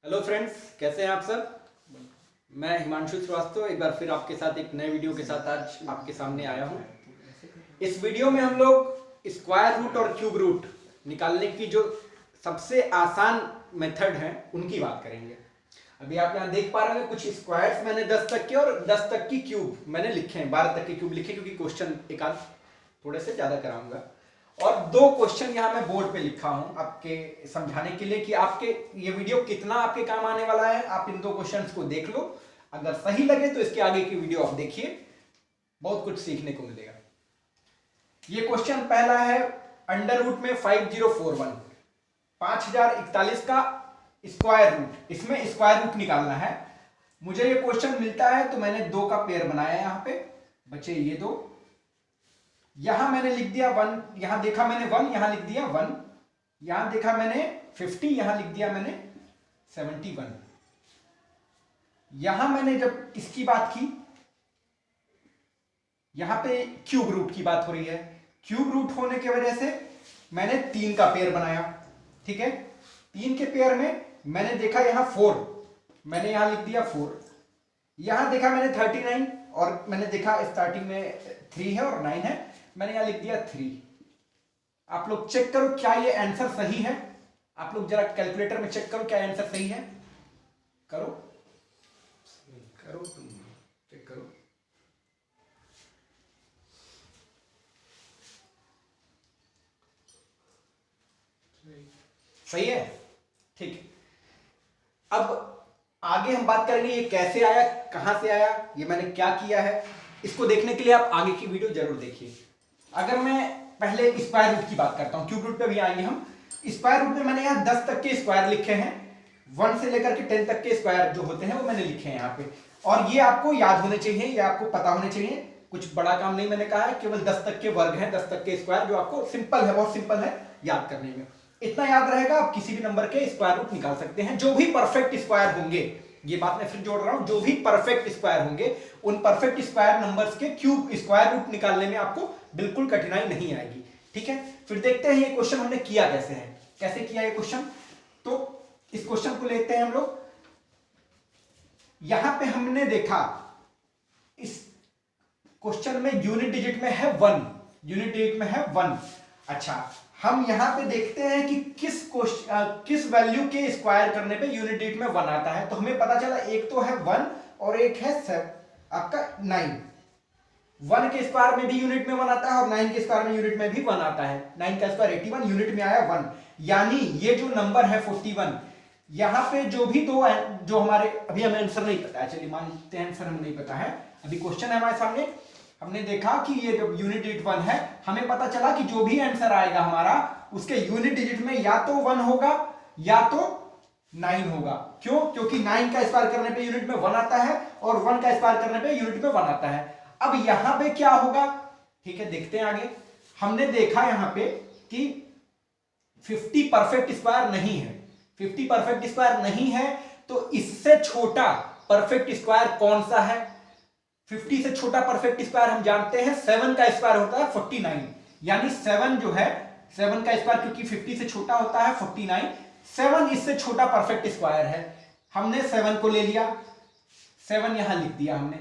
Hello friends, कैसे हैं आप सब। मैं हिमांशु श्रीवास्तव एक बार फिर आपके साथ एक नए वीडियो के साथ आज आपके सामने आया हूं। इस वीडियो में हम लोग स्क्वायर रूट और क्यूब रूट निकालने की जो सबसे आसान मेथड है उनकी बात करेंगे। अभी आप यहाँ देख पा रहे हैं कुछ स्क्वायर्स मैंने 10 तक के और 10 तक की क्यूब मैंने लिखे हैं, 12 तक के क्यूब लिखे क्योंकि क्वेश्चन एक आध थोड़े से ज्यादा कराऊंगा। और दो क्वेश्चन यहाँ मैं बोर्ड पे लिखा हूं आपके समझाने के लिए कि आपके ये वीडियो कितना आपके काम आने वाला है। आप इन दो क्वेश्चंस को देख लो, अगर सही लगे तो इसके आगे की वीडियो आप देखिए, बहुत कुछ सीखने को मिलेगा। ये क्वेश्चन पहला है अंडर रूट में 5041 5041 का स्क्वायर रूट, इसमें स्क्वायर रूट निकालना है। मुझे ये क्वेश्चन मिलता है तो मैंने दो का पेयर बनाया, यहां पे बचे ये दो, यहां मैंने लिख दिया 1, यहां देखा मैंने 1, यहां लिख दिया 1, यहां देखा मैंने 50, यहां लिख दिया मैंने 71। यहां मैंने जब इसकी बात की, यहां पे क्यूब रूट की बात हो रही है, क्यूब रूट होने की वजह से मैंने 3 का पेयर बनाया। ठीक है, 3 के पेयर में मैंने देखा यहां 4, मैंने यहां लिख दिया 4, यहां देखा मैंने 39 और मैंने देखा स्टार्टिंग में 3 है और 9 है, मैंने यहां लिख दिया 3। आप लोग चेक करो क्या ये आंसर सही है, आप लोग जरा कैलकुलेटर में चेक करो क्या आंसर सही है। करो करो तुम चेक करो। सही है, ठीक। अब आगे हम बात करेंगे ये कैसे आया, कहां से आया, ये मैंने क्या किया है। इसको देखने के लिए आप आगे की वीडियो जरूर देखिए। अगर मैं पहले स्क्वायर रूट की बात करता हूं, क्यूब रूट पे भी आएंगे हम। स्क्वायर रूट में मैंने यहां 10 तक के स्क्वायर लिखे हैं, 1 से लेकर के 10 तक के स्क्वायर जो होते हैं वो मैंने लिखे हैं यहाँ पे। और ये आपको याद होने चाहिए, ये आपको पता होने चाहिए, कुछ बड़ा काम नहीं मैंने कहा है, केवल 10 तक के वर्ग हैं, 10 तक के स्क्वायर जो आपको सिंपल है, बहुत सिंपल है याद करने में। इतना याद रहेगा, आप किसी भी नंबर के स्क्वायर रूट निकाल सकते हैं। जो भी परफेक्ट स्क्वायर होंगे, ये बात मैं फिर जोड़ रहा हूं, जो भी परफेक्ट स्क्वायर होंगे उन परफेक्ट स्क्वायर नंबर्स के क्यूब स्क्वायर रूट निकालने में आपको बिल्कुल कठिनाई नहीं आएगी। ठीक है, फिर देखते हैं ये क्वेश्चन हमने किया कैसे है, कैसे किया ये क्वेश्चन। तो इस क्वेश्चन को लेते हैं हम लोग। यहां पे हमने देखा इस क्वेश्चन में यूनिट डिजिट में है 1, यूनिट डिजिट में है 1। अच्छा, हम यहां पे देखते हैं कि किस वैल्यू के स्क्वायर करने पे यूनिट डिजिट में 1 आता है। तो हमें पता चला एक तो है 1 और एक है आपका 9। 1 के स्क्वायर में भी यूनिट में 1 आता है और 9 के स्क्वायर में यूनिट में भी 1 आता है। 9 का स्क्वायर 81, यूनिट में आया 1, यानी ये जो नंबर है 41, यहां पे जो भी दो जो हमारे, अभी हमें आंसर नहीं पता है, चलिए मान लेते हैं आंसर हमें नहीं पता है, अभी क्वेश्चन है हमारे सामने। हमने देखा कि ये जब यूनिट डिजिट 1 है, हमें पता चला कि जो भी आंसर आएगा हमारा उसके यूनिट डिजिट में या तो 1 होगा या तो 9 होगा। क्यों? क्योंकि 9 का स्क्वायर करने पे यूनिट में 1 आता है और 1 का स्क्वायर करने पे यूनिट में 1 आता है। अब यहां पे क्या होगा, ठीक है, देखते हैं आगे। हमने देखा यहां पे कि 50 परफेक्ट स्क्वायर नहीं है, 50 परफेक्ट स्क्वायर नहीं है, तो इससे छोटा परफेक्ट स्क्वायर कौन सा है। 50 से छोटा परफेक्ट स्क्वायर हम जानते हैं 7 का स्क्वायर होता है 49, यानी 7 जो है, 7 का स्क्वायर क्योंकि 50 से छोटा होता है 49, 7 इससे छोटा परफेक्ट स्क्वायर है। हमने 7 को ले लिया, 7 यहां लिख दिया हमने।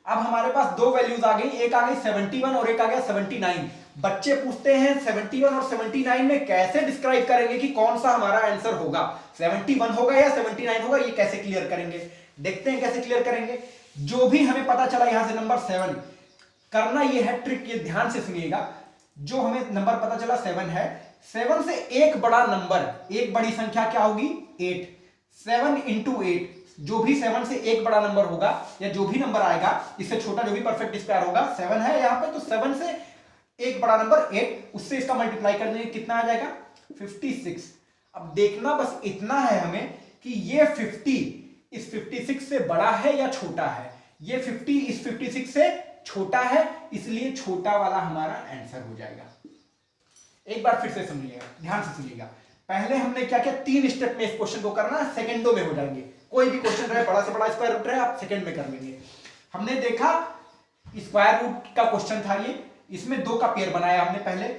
अब हमारे पास दो वैल्यूज आ गई, एक आ गई 71 और एक आ गया 79। बच्चे पूछते हैं 71 और 79 में कैसे डिस्क्राइब करेंगे कि कौन सा हमारा आंसर होगा, 71 होगा या 79 होगा, ये कैसे क्लियर करेंगे। देखते हैं कैसे क्लियर करेंगे। जो भी हमें पता चला यहां से नंबर 7, करना ये है ट्रिक, ये ध्यान से सुनिएगा। जो हमें नंबर पता चला 7 है, 7 से एक बड़ा नंबर, एक बड़ी संख्या क्या होगी 8, 7 इंटू 8, जो भी 7 से एक बड़ा नंबर होगा या जो भी नंबर आएगा इससे छोटा जो भी परफेक्ट स्क्वायर होगा, 7 है यहां पे, तो 7 से एक बड़ा नंबर 8, उससे इसका मल्टीप्लाई करने कितना आ जाएगा 56। अब देखना बस इतना है हमें कि ये 50 इस 56 से बड़ा है या छोटा है। ये 50 इस 56 से छोटा है, इसलिए छोटा वाला हमारा आंसर हो जाएगा। एक बार फिर से सुनिएगा, ध्यान से सुनिएगा। पहले हमने क्या किया, 3 स्टेप में इस क्वेश्चन को करना, सेकंडों में हो जाएंगे। कोई भी क्वेश्चन रहे, बड़ा से बड़ा स्क्वायर रूट रहे, आप सेकंड में कर लेंगे। हमने देखा स्क्वायर रूट का क्वेश्चन था ये, इसमें 2 का पेयर बनाया हमने। पहले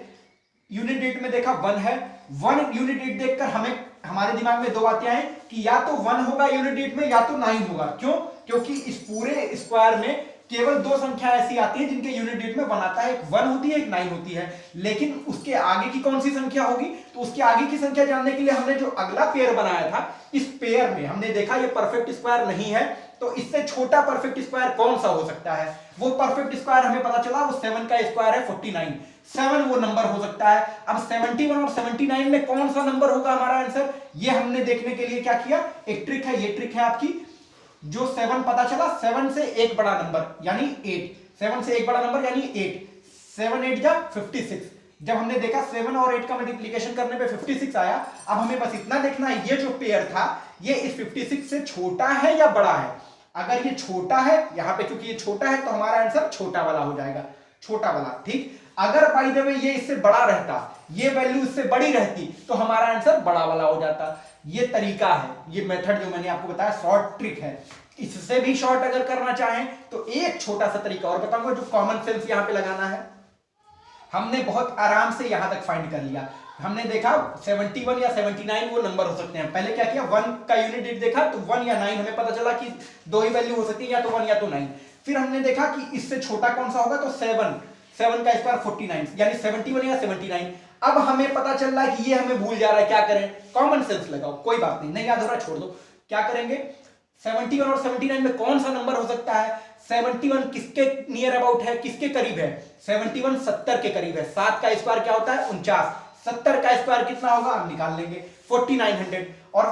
यूनिट डिजिट में देखा 1 है, 1 यूनिट डिजिट देखकर हमें हमारे दिमाग में दो बातें आई कि या तो 1 होगा यूनिट डिजिट में या तो 9 होगा। क्यों? क्योंकि इस पूरे स्क्वायर में केवल दो संख्या ऐसी आती है जिनके यूनिट डिजिट में 1 आता है, एक 1 होती है, एक 9 होती है। लेकिन उसके आगे की कौन सी संख्या होगी? तो उसके आगे की संख्या जानने के लिए हमने जो अगला पेयर बनाया था, इस पेयर में हमने देखा ये परफेक्ट स्क्वायर नहीं है, तो इससे छोटा परफेक्ट स्क्वायर कौन सा हो सकता है? वो परफेक्ट स्क्वायर हमें पता चला वो 7 का स्क्वायर है 49। 7 वो नंबर हो सकता है। अब 71 और 79 में कौन सा नंबर होगा हमारा आंसर, ये हमने देखने के लिए क्या किया, एक ट्रिक है, ये ट्रिक है आपकी। जो 7 पता चला, 7 से एक बड़ा नंबर यानी 8, 7 से एक बड़ा नंबर यानी 8, 7 8 जा 56। जब हमने देखा 7 और 8 का मल्टीप्लिकेशन करने पे 56 आया, अब हमें बस इतना देखना है ये जो पेयर था ये इस 56 से छोटा है या बड़ा है। अगर ये छोटा है, यहां पे चूंकि ये छोटा है तो हमारा आंसर छोटा वाला हो जाएगा, छोटा वाला, ठीक। अगर बाय द वे ये इससे बड़ा रहता, ये वैल्यू इससे बड़ी रहती, तो हमारा आंसर बड़ा वाला हो जाता। ये तरीका है, ये मेथड जो मैंने आपको बताया शॉर्ट ट्रिक है। इससे भी शॉर्ट अगर करना चाहें तो एक छोटा सा तरीका और बताऊंगा, जो कॉमन सेंस यहां पे लगाना है। हमने बहुत आराम से यहां तक फाइंड कर लिया। हमने देखा 71 या 79 वो नंबर हो सकते हैं। पहले क्या किया, 1 का यूनिट डिजिट देखा तो 1 या 9, हमें पता चला कि दो ही वैल्यू हो सकती है, या तो 1 या तो 9। फिर हमने देखा कि इससे छोटा कौन सा होगा, तो 7 का स्क्वायर 49 यानी 71 या 79। अब हमें पता चल रहा है कि ये हमें भूल जा रहा है, क्या करें, कॉमन सेंस लगाओ, कोई बात नहीं, नहीं याद हो रहा छोड़ दो। क्या करेंगे, 71 और 79 में कौन सा नंबर हो सकता है? 71 किसके नियर अबाउट है, किसके करीब है? 71 70 के करीब है। 7 का स्क्वायर क्या होता है, 49। 70 का स्क्वायर कितना होगा, हम निकाल लेंगे 4900। और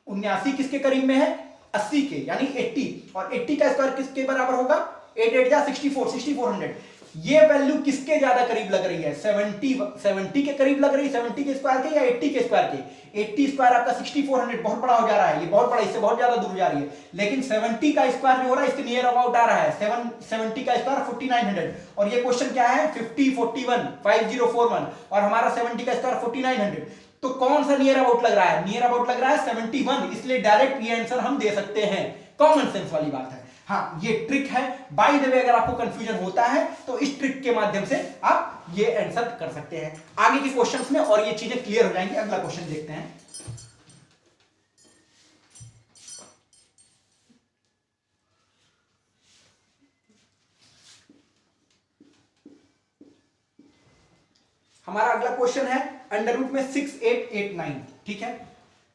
79 किसके करीब में है, 80 के यानी 80। और 80 का स्क्वायर किसके बराबर होगा, 8 8 जा 64, 6400। ये वैल्यू किसके ज्यादा करीब लग रही है, 70 के करीब लग रही है, 70 के स्क्वायर के या 80 के स्क्वायर के? 80 स्क्वायर आपका 6400 बहुत बड़ा हो जा रहा है, ये बहुत बड़ा, इससे बहुत ज्यादा दूर जा रही है। लेकिन 70 का स्क्वायर जो हो रहा है इसके नियर अबाउट आ रहा है, 70 का स्क्वायर 4900। और ये क्वेश्चन क्या है, 5041 और हमारा 70 का स्क्वायर 4900। तो कौन सा नियर अबाउट लग रहा है, नियर अबाउट लग रहा है 71, इसलिए डायरेक्ट ये आंसर हम दे सकते हैं। कॉमन सेंस वाली बात है। हाँ, ये ट्रिक है। बाय द वे अगर आपको कंफ्यूजन होता है तो इस ट्रिक के माध्यम से आप ये आंसर कर सकते हैं आगे के क्वेश्चंस में, और ये चीजें क्लियर हो जाएंगी। अगला क्वेश्चन देखते हैं। हमारा अगला क्वेश्चन है अंडर रूट में 6 8 8 9। ठीक है,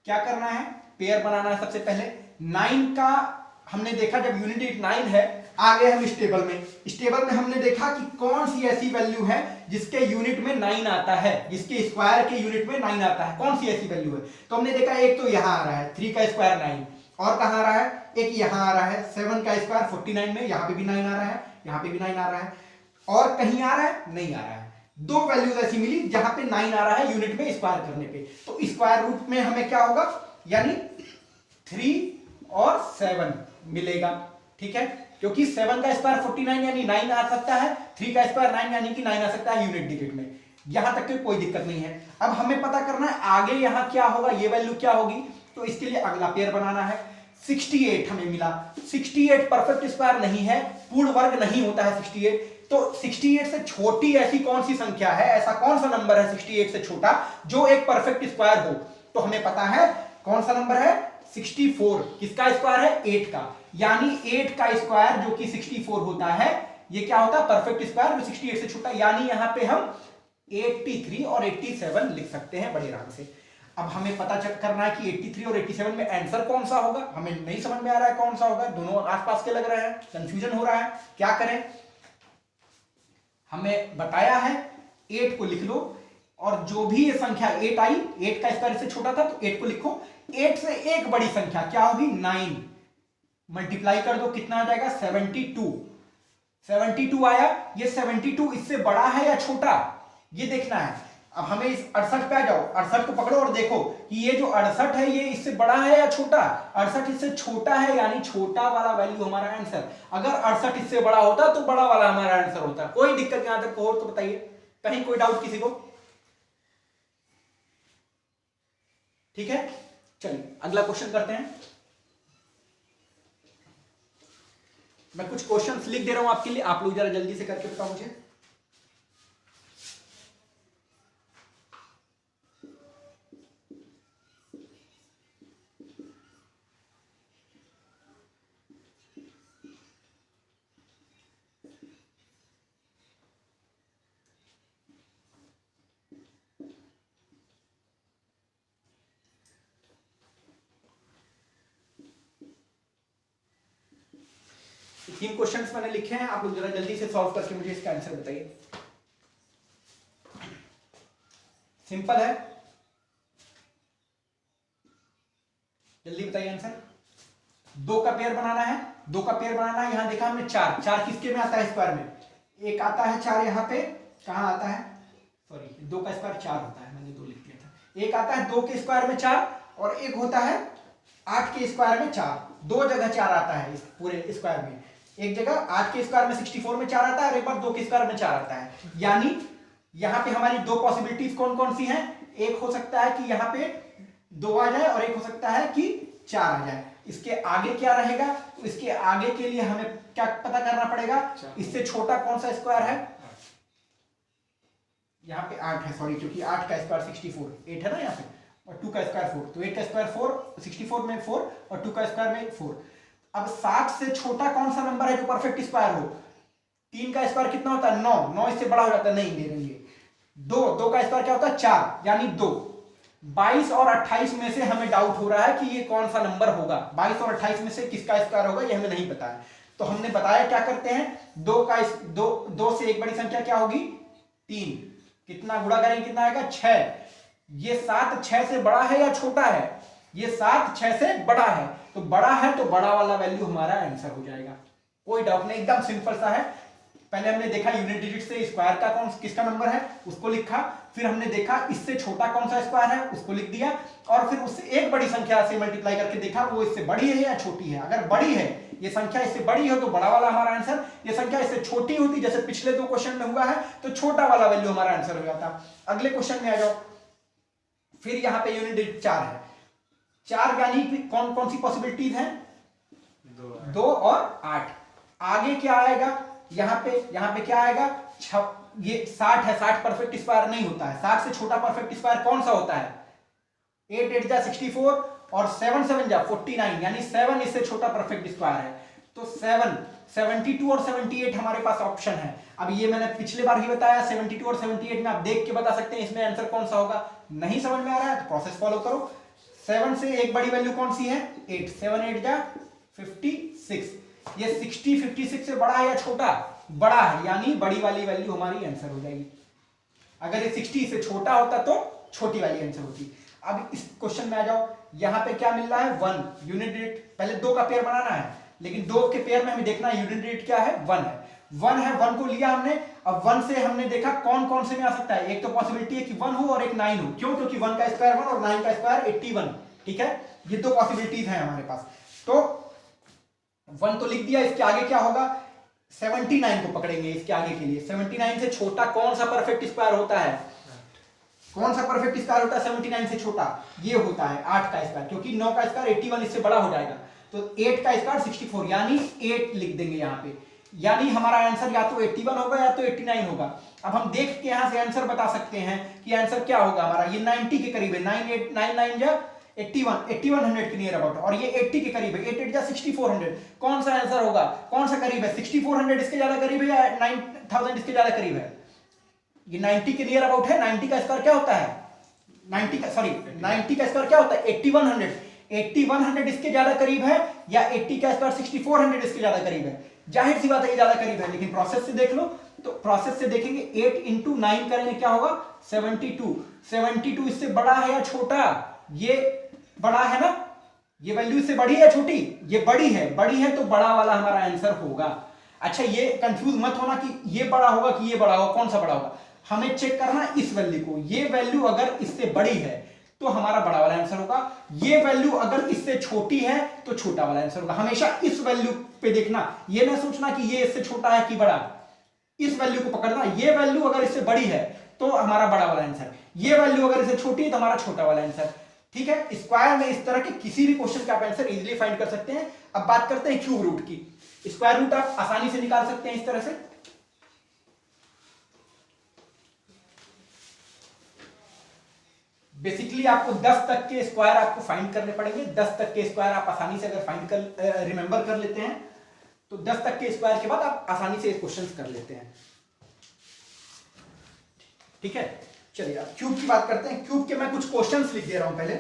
क्या करना है, पेयर बनाना है। सबसे पहले 9 का हमने देखा, जब यूनिट डिजिट 9 है, आ गए हम इस टेबल में। इस टेबल में हमने देखा कि कौन सी ऐसी वैल्यू है जिसके यूनिट में 9 आता है, जिसके स्क्वायर के यूनिट में 9 आता है, कौन सी ऐसी वैल्यू है। तो हमने देखा एक तो यहां आ रहा है 3 का स्क्वायर 9, और कहां आ रहा है, एक यहां आ रहा है 7 का स्क्वायर 49 में, यहां पे भी 9 आ रहा है, यहां पे भी 9 आ रहा है, और कहीं आ रहा है, नहीं आ रहा है। दो वैल्यूज ऐसी मिली जहां पे 9 आ रहा है यूनिट में स्क्वायर करने पे। तो स्क्वायर रूट में हमें क्या होगा, यानी 3 और 7 मिलेगा। ठीक है, क्योंकि 7 का स्क्वायर 49 यानी 9 आ सकता है, 3 का स्क्वायर 9 यानी कि 9 आ सकता है यूनिट डिजिट में। यहां तक की कोई दिक्कत नहीं है। अब हमें पता करना है आगे यहां क्या होगा, ये वैल्यू क्या होगी। तो इसके लिए अगला पेयर बनाना है। 68 हमें मिला। 68 परफेक्ट स्क्वायर नहीं है, पूर्ण वर्ग नहीं होता है 68। तो 68 से छोटी ऐसी कौन सी संख्या है, ऐसा कौन सा नंबर है 68 से छोटा जो एक परफेक्ट स्क्वायर हो। तो हमें पता है कौन सा नंबर है, 64। किसका स्क्वायर है, 8 का, यानी 8 का स्क्वायर जो कि 64 होता है, ये क्या होता है, परफेक्ट स्क्वायर जो 68 से छोटा। यानी यहां पे हम 83 और 87 लिख सकते हैं बड़े आराम से। अब हमें पता चेक करना है कि 83 और 87 में आंसर कौन सा होगा। हमें नहीं समझ में आ रहा है कौन सा होगा, दोनों आसपास के लग रहे हैं, कंफ्यूजन हो रहा है, क्या करें। हमें बताया है 8 को लिख लो, और जो भी ये संख्या 8 आई, 8 का स्क्वायर से छोटा था तो 8 को लिखो। 8 से एक बड़ी संख्या क्या होगी, 9, मल्टीप्लाई कर दो, कितना आ जाएगा 72। 72 आया। ये 72 इससे बड़ा है या छोटा, ये देखना है। अब हमें इस 68 पे आ जाओ, 68 को पकड़ो और देखो कि ये जो 68 है ये इससे बड़ा है या छोटा। 68 इससे छोटा है, यानी छोटा वाला वैल्यू हमारा आंसर। अगर 68 इससे बड़ा होता तो बड़ा वाला हमारा आंसर होता। कोई दिक्कत यहां तक हो तो बताइए, कहीं कोई डाउट किसी को। ठीक है, चलिए अगला क्वेश्चन करते हैं। मैं कुछ क्वेश्चंस लिख दे रहा हूं आपके लिए, आप लोग जरा जल्दी से करके बताओ मुझे। 3 क्वेश्चंस मैंने लिखे हैं, आप लोग जरा जल्दी से सॉल्व करके मुझे इसका आंसर बताइए। सिंपल है, जल्दी बताइए आंसर। 2 का पेयर बनाना है, 2 का पेयर बनाना है। यहां देखा हमने 4, 4 किसके में आता है स्क्वायर में? एक आता है 4 यहाँ पे, कहां आता है, सॉरी 2 का स्क्वायर 4 होता है, मैंने 2 लिख दिया था। एक आता है 2 के स्क्वायर में 4 और एक होता है 8 के स्क्वायर में 4। 2 जगह 4 आता है इस पूरे स्क्वायर में। एक जगह 8 के स्क्वायर में 64 में 4 आता है और एक बार 2 के स्क्वायर में 4 आता है। यानी यहां पे हमारी 2 पॉसिबिलिटीज कौन कौन सी हैं? एक हो सकता है कि यहां पे 2 आ जाए और एक हो सकता है कि 4 आ जाए। इसके आगे क्या रहेगा? तो इसके आगे के लिए हमें क्या पता करना पड़ेगा? इससे छोटा कौन सा स्क्वायर है? यहाँ पे 8 है, सॉरी, क्योंकि 8 का स्क्वायर 64, 8 है ना यहाँ पे, और 2 का स्क्वायर 4, तो 8 का स्क्वायर 4, 64 में 4 और 2 का स्क्वायर में 4। अब 60 से छोटा कौन सा नंबर है जो परफेक्ट स्क्वायर हो? 3 का स्क्वायर कितना होता है? 9, 9 इससे बड़ा हो जाता है, नहीं दे देंगे। 2 का स्क्वायर क्या होता है? 4, यानी 2। 22 और 28 में से हमें डाउट हो रहा है कि ये कौन सा नंबर होगा। 22 और 28 में से किसका स्क्वायर होगा ये हमें नहीं पता है। तो हमने बताया क्या करते हैं, 2 से एक बड़ी संख्या क्या होगी? 3। कितना गुणा करेंगे, कितना आएगा? 6। ये 7 6 से बड़ा है या छोटा है? ये 7 6 से बड़ा है, तो बड़ा है तो बड़ा वाला वैल्यू हमारा आंसर हो जाएगा। कोई डाउट नहीं, एकदम सिंपल सा है। पहले हमने देखा यूनिट डिजिट से स्क्वायर का किसका नंबर है उसको लिखा, फिर हमने देखा इससे छोटा कौन सा स्क्वायर है उसको लिख दिया, और फिर उससे एक बड़ी संख्या से मल्टीप्लाई करके देखा वो इससे बड़ी है या छोटी है। अगर बड़ी है, ये संख्या इससे बड़ी हो तो बड़ा वाला हमारा आंसर, ये संख्या इससे छोटी होती जैसे पिछले 2 क्वेश्चन में हुआ है तो छोटा वाला वैल्यू हमारा आंसर हो जाता। अगले क्वेश्चन में आ जाओ। फिर यहां पे यूनिट डिजिट 4 है। 4 यानी कौन कौन सी पॉसिबिलिटीज हैं? 2 और 8। आगे क्या आएगा? यहां पे क्या आएगा? ये 60 है, 60 परफेक्ट स्क्वायर नहीं होता है। 60 से छोटा परफेक्ट स्क्वायर कौन सा होता है? 8 8 जा 64 और 7 7 जा 49, यानी 7 इससे छोटा परफेक्ट स्क्वायर है। तो 7, 72 और 78 हमारे पास ऑप्शन है। अब ये मैंने पिछले बार ही बताया, 72 और 78 में आप देख के बता सकते हैं इसमें आंसर कौन सा होगा। नहीं समझ में आ रहा है तो प्रोसेस फॉलो करो। 7 से एक बड़ी वैल्यू कौन सी है? 8, 7 8 जा 56। ये 60 56 से बड़ा है या छोटा? बड़ा है, यानी बड़ी वाली वैल्यू हमारी आंसर हो जाएगी। अगर ये 60 से छोटा होता तो छोटी वाली आंसर होती। अब इस क्वेश्चन में आ जाओ। यहां पे क्या मिल रहा है? 1 यूनिट डिजिट। पहले 2 का पेयर बनाना है, लेकिन 2 के पेयर में हमें देखना है यूनिट डिजिट क्या है? 1 है। 1 है, 1 को लिया हमने। अब 1 से हमने देखा कौन कौन से में आ सकता है। एक तो पॉसिबिलिटी है कि 1 हो और एक 9 हो। क्यों? क्योंकि 1 का स्क्वायर 1 और 9 का स्क्वायर 81। ठीक है, ये 2 पॉसिबिलिटीज हैं हमारे पास। तो 1 तो लिख दिया। इसके आगे क्या होगा? 79 को पकड़ेंगे इसके आगे के लिए। 79 से छोटा कौन सा परफेक्ट स्क्वायर होता है? कौन सा परफेक्ट स्क्वायर होता है 79 से छोटा? ये होता है 8 का स्क्वायर, क्योंकि 9 का स्क्वायर 81 इससे बड़ा हो जाएगा। तो 8 का स्क्वायर 64, यानी 8 लिख देंगे यहाँ पे। यानी हमारा आंसर या तो 81 होगा या तो 89 होगा। अब हम देख के यहां से आंसर बता सकते हैं कि आंसर क्या होगा हमारा। ये 90 के करीब है, 9 जा 8100 के नियर अबाउट, और ये 80 के करीब है, 8 8 जा 6400। कौन सा आंसर होगा? कौन सा करीब है? 6400 इसके ज्यादा करीब है या 9000 इसके ज्यादा करीब है? ये 90 के नियर अबाउट है। 90 का स्क्वायर क्या होता है? 90 का स्क्वायर क्या होता है? 8100। 8100 इसके ज्यादा करीब है या 80 का स्क्वायर 6400 इसके ज्यादा करीब है? जाहिर सी बात है ये ज्यादा करीब है, लेकिन प्रोसेस से देख लो। तो प्रोसेस से देखेंगे, 8 इंटू 9 करेंगे क्या होगा? 72। 72 इससे बड़ा है या छोटा? ये बड़ा है ना। ये वैल्यू इससे बड़ी है या छोटी? ये बड़ी है। बड़ी है तो बड़ा वाला हमारा आंसर होगा। अच्छा, ये कंफ्यूज मत होना कि ये बड़ा होगा कि ये बड़ा होगा, कौन सा बड़ा होगा। हमें चेक करना इस वैल्यू को। ये वैल्यू अगर इससे बड़ी है तो हमारा बड़ा वाला आंसर होगा। ये वैल्यू अगर इससे छोटी है तो छोटा वाला आंसर होगा। हमेशा इस वैल्यू पे देखना, ये ना सोचना कि ये इससे छोटा है कि बड़ा। इस वैल्यू को पकड़ना। ये वैल्यू अगर इससे बड़ी है तो हमारा बड़ा वाला आंसर, ये वैल्यू अगर इससे छोटी है तो हमारा छोटा वाला आंसर। ठीक है, स्क्वायर में इस तरह के किसी भी क्वेश्चन का आप आंसर इजीली फाइंड कर सकते हैं। अब बात करते हैं क्यूब रूट की। स्क्वायर रूट आप आसानी से निकाल सकते हैं इस तरह से। बेसिकली आपको 10 तक के स्क्वायर आपको फाइंड करने पड़ेंगे। 10 तक के स्क्वायर आप आसानी से अगर फाइंड कर रिमेंबर कर लेते हैं तो 10 तक के स्क्वायर के बाद आप आसानी से क्वेश्चंस कर लेते हैं। ठीक है, चलिए अब क्यूब की बात करते हैं। क्यूब के मैं कुछ क्वेश्चंस लिख दे रहा हूं पहले।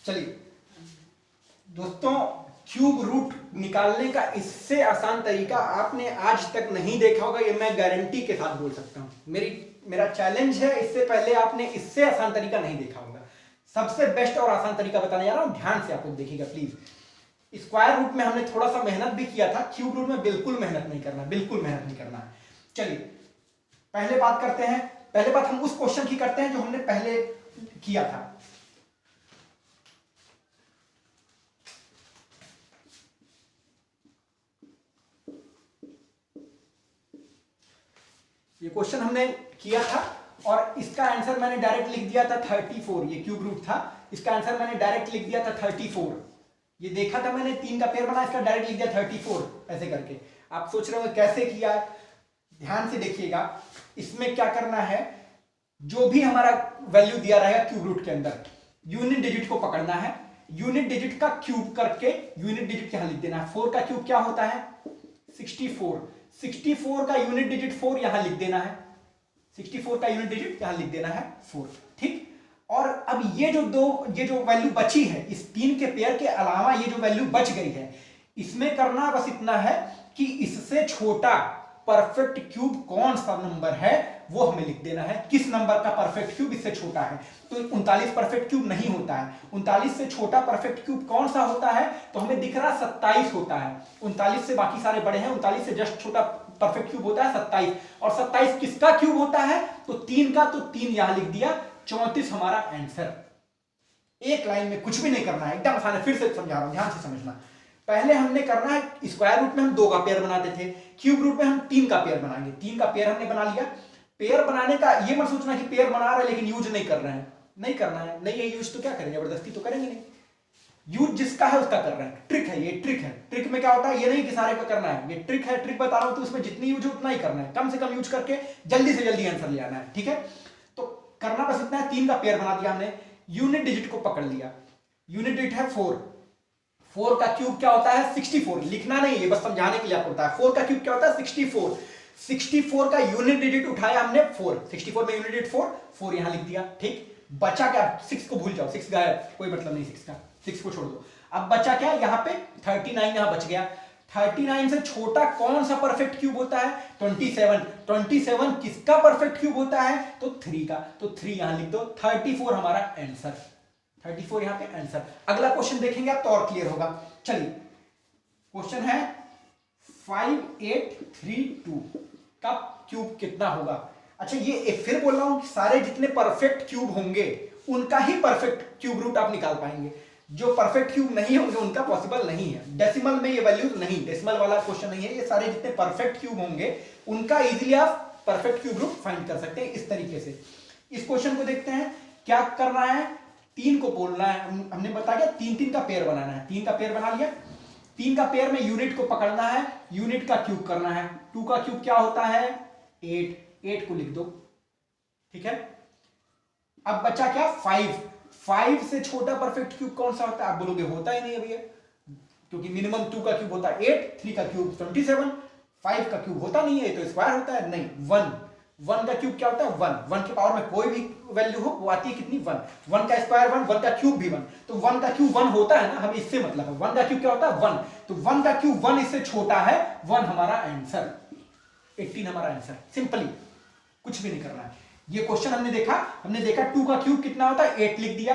चलिए दोस्तों, क्यूब रूट निकालने का इससे आसान तरीका आपने आज तक नहीं देखा होगा, ये मैं गारंटी के साथ बोल सकता हूं। मेरा चैलेंज है, इससे पहले आपने इससे आसान तरीका नहीं देखा होगा। सबसे बेस्ट और आसान तरीका बताने जा रहा हूं, ध्यान से आप लोग देखिएगा प्लीज। स्क्वायर रूट में हमने थोड़ा सा मेहनत भी किया था, क्यूब रूट में बिल्कुल मेहनत नहीं करना, बिल्कुल मेहनत नहीं करना है। चलिए पहले बात करते हैं, पहले बात हम उस क्वेश्चन की करते हैं जो हमने पहले किया था। ये क्वेश्चन हमने किया था और इसका आंसर मैंने डायरेक्ट लिख दिया था 34। ये क्यूब रूट था, इसका आंसर मैंने डायरेक्ट लिख दिया था 34। ये देखा था मैंने, 3 का पेयर बना, इसका डायरेक्ट लिख दिया 34 ऐसे करके। आप सोच रहे हो कैसे किया, ध्यान से देखिएगा। इसमें क्या करना है, जो भी हमारा वैल्यू दिया रहेगा क्यूब रूट के अंदर, यूनिट डिजिट को पकड़ना है, यूनिट डिजिट का क्यूब करके यूनिट डिजिट यहां लिख देना है। 4 का क्यूब क्या होता है 64, 64 का यूनिट डिजिट 4 यहां लिख देना है, 64 का यूनिट डिजिट यहां लिख देना है 4, ठीक। और अब ये जो वैल्यू बची है, इस 3 के पेयर के अलावा ये जो वैल्यू बच गई है, इसमें करना बस इतना है कि इससे छोटा परफेक्ट क्यूब कौन सा नंबर है वो हमें लिख देना है। किस नंबर का परफेक्ट क्यूब इससे छोटा है, तो 39 परफेक्ट क्यूब नहीं होता है। 39 से छोटा परफेक्ट क्यूब कौन सा होता है, तो हमें दिख रहा 27 होता है। 39 से बाकी सारे बड़े हैं, 39 से जस्ट छोटा परफेक्ट क्यूब होता है 27। और 27 किसका क्यूब होता है, तो 3 का, तो 3 यहां लिख दिया, 34 हमारा आंसर। एक लाइन में कुछ भी नहीं करना है, एकदम आसान है। फिर से समझा रहा हूं, ध्यान से समझना। पहले हमने करना है, स्क्वायर रूट में हम 2 का पेयर बनाते थे, क्यूब रूट में हम 3 का पेयर बनाएंगे। 3 का पेयर हमने बना लिया। पेयर बनाने का ये मत सोचना कि पेयर बना रहे हैं लेकिन यूज नहीं कर रहे हैं, नहीं करना है। नहीं है यूज तो क्या करेंगे, जबरदस्ती तो करेंगे नहीं। यूज जिसका है उसका कर रहे हैं। ट्रिक है ये, ट्रिक है। ट्रिक में क्या होता है, ये नहीं कि सारे का करना है, ये ट्रिक है। ट्रिक बता रहा हूं तो उसमें जितनी यूज हो उतना ही करना है, कम से कम यूज करके जल्दी से जल्दी आंसर ले आना है, ठीक है। तो करना बस इतना है, 3 का पेयर बना दिया हमने, यूनिट डिजिट को पकड़ लिया। यूनिट डिजिट है 4, 4 का क्यूब क्या होता है 64, लिखना नहीं है, बस समझाने के लिए आपको होता है। 4 का क्यूब क्या होता है 64, 64 का यूनिट डिजिट उठाया हमने 4, 64 में यूनिट डिजिट 4, 4 यहां लिख दिया, ठीक। बचा क्या, 6 को भूल जाओ, 6 गायब, कोई मतलब नहीं 6 का, 6 को छोड़ दो। अब बचा क्या यहां पे 39 यहां बच गया। 39 से छोटा कौन सा परफेक्ट क्यूब होता है 27, 27 किसका परफेक्ट क्यूब होता है, तो 3 का, तो 3 यहां लिख दो, 34 हमारा आंसर, 34 यहां पे आंसर। अगला क्वेश्चन देखेंगे आप तो और क्लियर होगा। चलिए क्वेश्चन है 5832 का क्यूब कितना होगा। अच्छा ये फिर बोल रहा हूं कि सारे जितने परफेक्ट क्यूब होंगे उनका ही परफेक्ट क्यूब रूट आप निकाल पाएंगे, जो परफेक्ट क्यूब नहीं होंगे उनका पॉसिबल नहीं है। डेसिमल में ये वैल्यू नहीं, डेसिमल वाला क्वेश्चन नहीं है। ये सारे जितने परफेक्ट क्यूब होंगे उनका इजीली आप परफेक्ट क्यूब रूट फाइंड कर सकते हैं इस तरीके से। इस क्वेश्चन को देखते हैं, क्या करना है, 3 को बोलना है, हमने बता दिया 3 का पेयर बनाना है। 3 का पेयर बना लिया, 3 का पेयर में यूनिट को पकड़ना है, यूनिट का क्यूब करना है। 2 का क्यूब क्या होता है 8, 8 को लिख दो, ठीक है। अब बचा क्या 5, 5 से छोटा परफेक्ट क्यूब कौन सा होता है, आप बोलोगे होता ही नहीं है भैया, क्योंकि मिनिमम 2 का क्यूब होता है 8, 3 का क्यूब 27, 5 का क्यूब होता नहीं है, तो स्क्वायर होता है नहीं। 1 का क्यूब क्या होता है 1, 1 के पावर में कोई भी वैल्यू हो वो आती है कितनी 1, 1 का स्क्वायर 1, 1 का क्यूब भी 1, तो 1 का क्यूब 1 होता है ना, हमें इससे मतलब है। 1 का क्यूब क्या होता है 1, तो 1 का क्यूब 1 इससे छोटा है, 1 हमारा आंसर, 18 हमारा आंसर। सिंपली कुछ भी नहीं करना है। ये क्वेश्चन हमने देखा 2 का क्यूब कितना होता है 8 लिख दिया।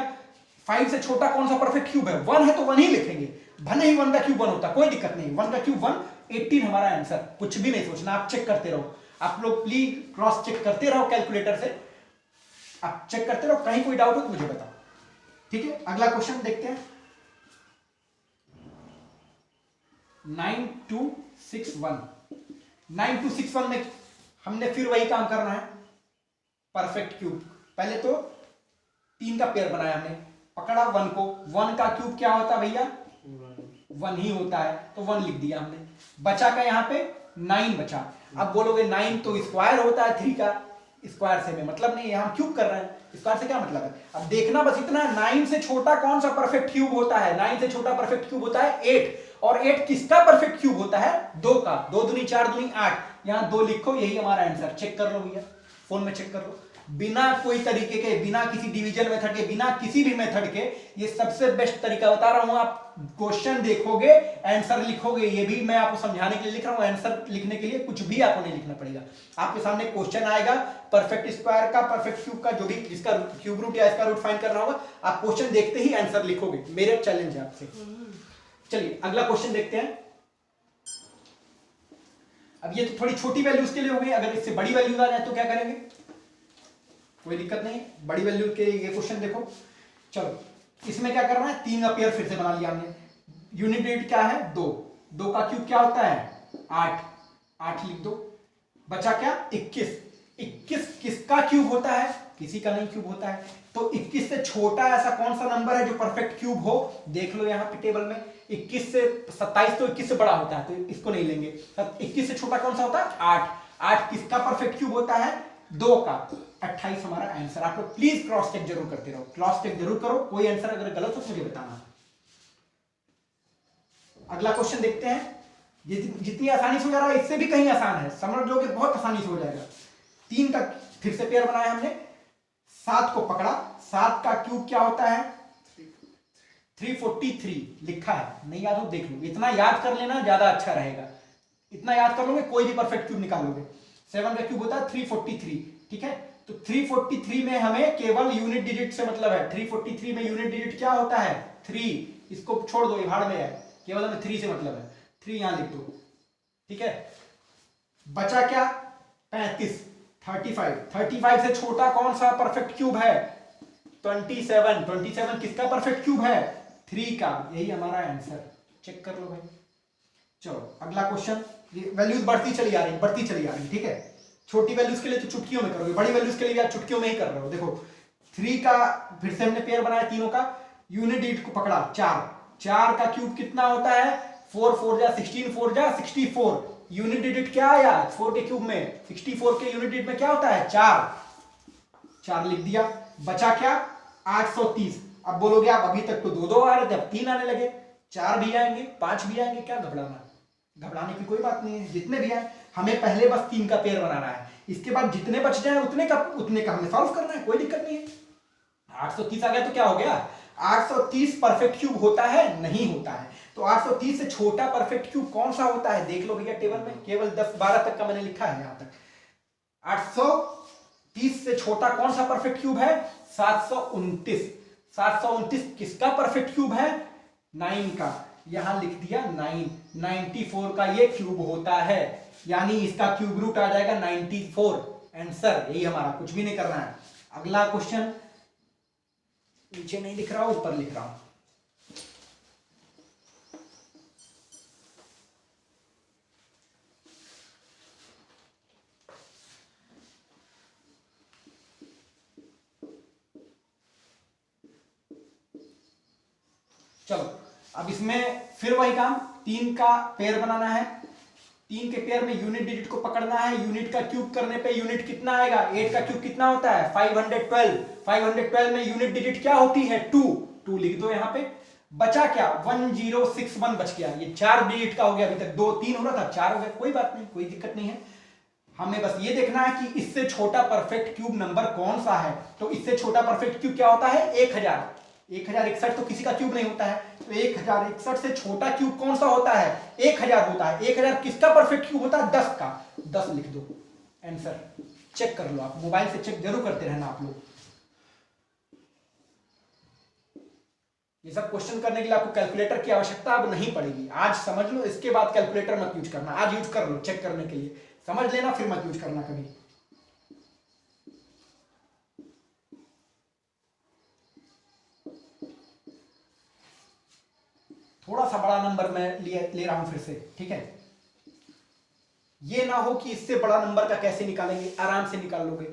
5 से छोटा कौन सा परफेक्ट क्यूब है 1 है, तो 1 ही लिखेंगे, भले ही 1 का क्यूब 1 होता कोई दिक्कत नहीं। 1 का क्यूब 1, 18 हमारा आंसर। कुछ भी नहीं सोचना, आप चेक करते रहो, आप लोग प्लीज क्रॉस चेक करते रहो कैलकुलेटर से, आप चेक करते रहो, कहीं कोई डाउट हो तो मुझे बताओ, ठीक है। अगला क्वेश्चन देखते हैं 9261। 9261 में हमने फिर वही काम करना है, परफेक्ट क्यूब। पहले तो 3 का पेयर बनाया हमने, पकड़ा 1 को, 1 का क्यूब क्या होता है भैया 1 ही होता है, तो 1 लिख दिया हमने। बचा का यहां पे 9 बचा। अब बोलोगे 9 तो स्क्वायर होता है 3 का, स्क्वायर से में मतलब नहीं है, हम क्यूब कर रहे हैं, स्क्वायर से क्या मतलब है। अब देखना बस इतना है, 9 से छोटा कौन सा परफेक्ट क्यूब होता है, 9 से छोटा परफेक्ट क्यूब होता है 8, और 8 किसका परफेक्ट क्यूब होता है 2 का, 2 दूनी 4 दूनी 8, यहां 2 लिखो, यही हमारा आंसर। चेक कर लो भैया, फोन में चेक कर लो, बिना कोई तरीके के, बिना किसी डिवीजन मेथड के, बिना किसी भी मेथड के, ये सबसे बेस्ट तरीका बता रहा हूं। आप क्वेश्चन देखोगे, आंसर लिखोगे, ये भी मैं आपको समझाने के लिए लिख रहा हूं। आंसर लिखने के लिए कुछ भी आपको नहीं लिखना पड़ेगा, आपके सामने क्वेश्चन आएगा, परफेक्ट स्क्वायर का, परफेक्ट क्यूब का, जो भी जिसका क्यूब रूट या इसका रूट फाइंड करना होगा, आप क्वेश्चन देखते ही आंसर लिखोगे। मेरे चैलेंज है आपसे। चलिए अगला क्वेश्चन देखते हैं। अब ये तो थोड़ी छोटी वैल्यूज के लिए हो गई, अगर इससे बड़ी वैल्यूज आ जाए तो क्या करेंगे? कोई दिक्कत नहीं, बड़ी वैल्यू के ये क्वेश्चन देखो। चलो इसमें क्या करना है, 3 का पेयर फिर से बना लिया हमने। यूनिट डिजिट क्या है? 2। 2 का क्यूब क्या होता है? 8। 8 लिख दो। बचा क्या? 21। 21 किसका क्यूब होता है? किसी का नहीं क्यूब होता है। तो 21 से छोटा ऐसा कौन सा नंबर है जो परफेक्ट क्यूब हो? देख लो यहाँ पे टेबल में। 21 से 27 तो 21 से बड़ा होता है, तो इसको नहीं लेंगे। 21 से छोटा कौन सा होता है? 8। 8 किसका परफेक्ट क्यूब होता है? 2 का। 28 हमारा आंसर। आप लोग प्लीज क्रॉस चेक जरूर करते रहो, क्रॉस चेक जरूर करो। कोई आंसर अगर गलत हो तो मुझे बताना। अगला क्वेश्चन देखते हैं। जितनी आसानी से हो जा रहा है, इससे भी कहीं आसान है, समझ लोगे बहुत आसानी से हो जाएगा। 3 का फिर से पेयर बनाया हमने, 7 को पकड़ा। 7 का क्यूब क्या होता है? 343 लिखा है, नहीं याद हो देख लो। इतना याद कर लेना ज्यादा अच्छा रहेगा, इतना याद कर लोगे कोई भी परफेक्ट क्यूब निकाल लोगे। 7 का क्यूब होता है 343, ठीक है। तो 343 में हमें केवल यूनिट डिजिट से मतलब है। 343 में यूनिट डिजिट क्या होता है? 3। इसको छोड़ दो, ये भाड़ में है, केवल हमें 3 से मतलब है। 3 यहां लिख दो, ठीक है। बचा क्या? 35। 35 से छोटा कौन सा परफेक्ट क्यूब है? 27। 27 किसका परफेक्ट क्यूब है? 3 का। यही हमारा आंसर। चेक कर लो भाई। चलो अगला क्वेश्चन। वैल्यूज बढ़ती चली आ रही, ठीक है। छोटी वैल्यूज के लिए तो चुटकियों में करोगे, बड़ी वैल्यूज के लिए आप चुटकियों में ही कर रहे हो। देखो 3 का फिर से हमने पेयर बनाया तीनों का, यूनिट डिजिट को पकड़ा 4। 4 का क्यूब कितना होता है? 4 4 जा 16, 4 जा 64। यूनिट डिजिट क्या आया 4 के क्यूब में? 64 के यूनिट डिजिट में क्या होता है? 4। 4 लिख दिया। बचा क्या? 830। अब बोलोगे आप अभी तक तो 2 आ रहे थे, अब 3 आने लगे। 4 भी आएंगे, 5 भी आएंगे, क्या घबराना? घबराने की कोई बात नहीं है, जितने भी आए। हमें पहले बस 3 का पेयर बनाना है, इसके बाद जितने बच जाए उतने का हमें सॉल्व करना है, कोई दिक्कत नहीं है। 830 आ गया तो क्या हो गया? 830 परफेक्ट क्यूब होता है? नहीं होता है। तो 830 से छोटा परफेक्ट क्यूब कौन सा होता है? देख लो भैया टेबल में, केवल 10 12 तक का मैंने लिखा है यहां तक। 830 से छोटा कौन सा परफेक्ट क्यूब है? 729। 729 किसका परफेक्ट क्यूब है? 9 का। यहां लिख दिया 9। 94 का ये क्यूब होता है, यानी इसका क्यूब रूट आ जाएगा 94। आंसर यही हमारा, कुछ भी नहीं करना है। अगला क्वेश्चन नीचे नहीं लिख रहा हूं, ऊपर लिख रहा हूं। चलो अब इसमें फिर वही काम, 3 का पेयर बनाना है। 3 के पेयर में यूनिट डिजिट को पकड़ना है। यूनिट का क्यूब करने पे यूनिट कितना आएगा? 8 का क्यूब कितना होता है? 512। 512 में यूनिट डिजिट क्या होती है? 2। 2 लिख दो यहां पे। बचा क्या? 1061 बच गया। ये 4 डिजिट का हो गया, अभी तक 2 3 हो रहा था, 4 हो गया। कोई बात नहीं, कोई दिक्कत नहीं है। हमें बस ये देखना है कि इससे छोटा परफेक्ट क्यूब नंबर कौन सा है। तो इससे छोटा परफेक्ट क्यूब क्या होता है? 1000। 1061 तो किसी का क्यूब नहीं होता है, तो 1061 से छोटा क्यूब कौन सा होता है? 1000 होता है। 1000 किसका परफेक्ट क्यूब होता है? 10 का। 10 लिख दो। आंसर चेक कर लो, आप मोबाइल से चेक जरूर करते रहना आप लोग। ये सब क्वेश्चन करने के लिए आपको कैलकुलेटर की आवश्यकता अब नहीं पड़ेगी। आज समझ लो, इसके बाद कैलकुलेटर मत यूज करना। आज यूज कर लो चेक करने के लिए, समझ लेना, फिर मत यूज करना कभी। थोड़ा सा बड़ा नंबर मैं ले रहा हूं फिर से, ठीक है। ये ना हो कि इससे बड़ा नंबर का कैसे निकालेंगे, आराम से निकाल लोगे।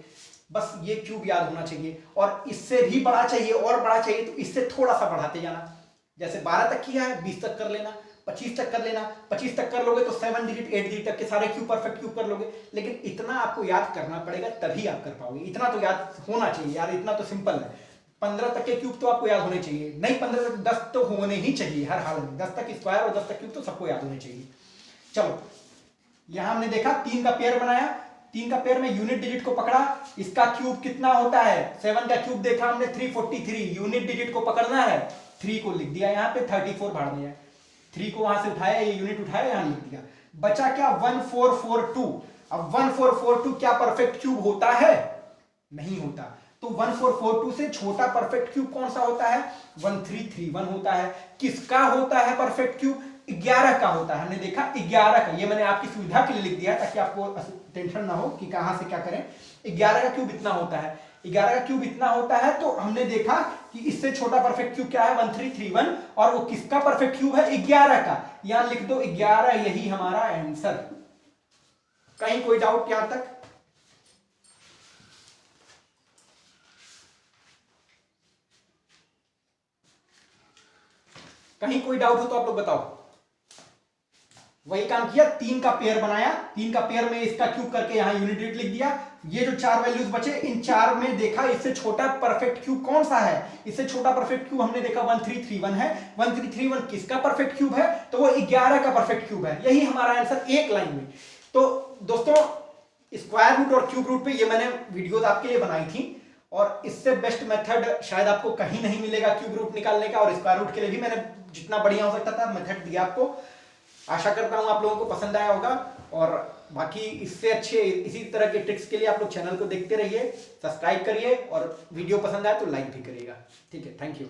बस ये क्यूब याद होना चाहिए, और इससे भी बड़ा चाहिए और बड़ा चाहिए तो इससे थोड़ा सा बढ़ाते जाना। जैसे 12 तक किया है, 20 तक कर लेना, 25 तक कर लेना। 25 तक कर लोगे तो 7 डिजिट 8 डिजिट तक के सारे क्यूब परफेक्ट क्यूब कर लोगे। लेकिन इतना आपको याद करना पड़ेगा, तभी आप कर पाओगे। इतना तो याद होना चाहिए यार, इतना तो सिंपल है। 15 तक के क्यूब तो आपको याद होने चाहिए, नहीं 15 तक 10 तो होने ही चाहिए हर हाल में। 10 तक स्क्वायर और 10 तक क्यूब तो सबको याद होने चाहिए। चलो यहां हमने देखा 3 का पेयर बनाया, 3 का पेयर में यूनिट डिजिट को पकड़ा, इसका क्यूब कितना होता है, 7 का क्यूब देखा हमने 343, यूनिट डिजिट को पकड़ना है, 3 को लिख दिया यहाँ पे, 34 भाड़ दिया, 3 को वहां से उठाया, ये यूनिट उठाया यहां लिख दिया, बचा क्या 1442। अब 1442 क्या परफेक्ट क्यूब होता है, नहीं होता, तो 1442 से छोटा परफेक्ट क्यूब कौन सा होता है, 1331 होता है। किसका होता है परफेक्ट क्यूब, 11 का होता है, हमने देखा 11 का, ये मैंने आपकी सुविधा के लिए लिख दिया ताकि आपको टेंशन ना हो कि कहां से क्या करें। 11 का क्यूब इतना होता है, 11 का क्यूब इतना होता है, तो हमने देखा कि इससे छोटा परफेक्ट क्यूब क्या है 1331, और वो किसका परफेक्ट क्यूब है 11 का, यहां लिख दो 11, यही हमारा आंसर। कहीं कोई डाउट यहां तक, कहीं कोई डाउट हो तो आप लोग बताओ। वही काम किया, 3 का पेयर बनाया, 3 का पेयर में इसका क्यूब करके यहां यूनिट डिजिट लिख दिया, ये जो 4 वैल्यूज बचे, इन 4 में देखा इससे छोटा परफेक्ट क्यूब कौन सा है, इससे छोटा परफेक्ट क्यूब हमने देखा 1331 है, 1331 किसका परफेक्ट क्यूब है, तो वो 11 का परफेक्ट क्यूब है, यही हमारा आंसर एक लाइन में। तो दोस्तों स्क्वायर रूट और क्यूब रूट पे ये मैंने वीडियोस आपके लिए बनाई थी, और इससे बेस्ट मेथड शायद आपको कहीं नहीं मिलेगा क्यूब रूट निकालने का, और स्क्वायर रूट के लिए भी मैंने जितना बढ़िया हो सकता था मेथड दिया आपको। आशा करता हूं आप लोगों को पसंद आया होगा, और बाकी इससे अच्छे इसी तरह के ट्रिक्स के लिए आप लोग चैनल को देखते रहिए, सब्सक्राइब करिए, और वीडियो पसंद आए तो लाइक भी करिएगा। ठीक है, थैंक यू।